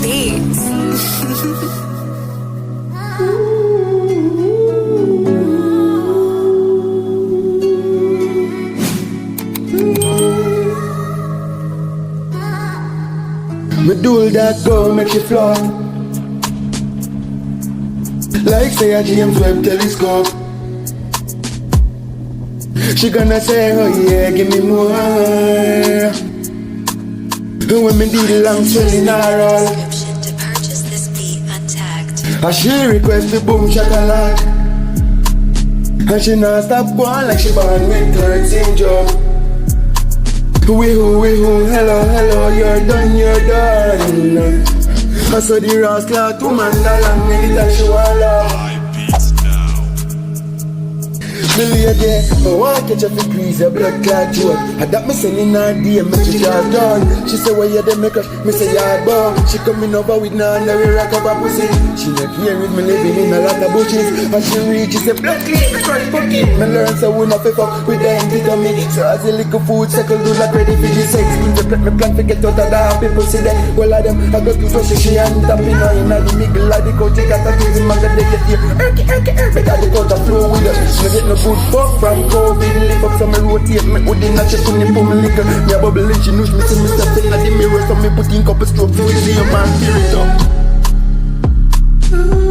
beats. Me do that girl make she float like say a James Webb telescope. She gonna say, oh yeah, give me more. When me do the long swelling her roll, Description to purchase this beat untagged. and she request the boom shakalaka, and she not stop going like she born with third syndrome. We who, hello, hello, you're done. I saw the rascal woman that long that she want love. Me lady, I want to catch up and grease a blood clot joke. I that me sending her DM, me to jar done. She say, why you there make us? Me say, yeah, boy. She coming over with none, now we rock up a pussy. She not here with me living in a lot of bushes. And she reach, she say, blood clean, me crush bucket. Me learn so we not fuck with them to me. So as the little food circle do like ready for the sex. Me plan to get out of the happy pussy there. Well, of them, I got to push she and tapping her in the middle of the couch. She got a kiss in my head, they get here. Because the couch a flow with her. She get no good fuck from COVID. Live up so me rotate me hoodie and she put me for me liquor. Me a bubble and she knows me see me step in the mirror. So me put in couple strokes to see a man tear it up.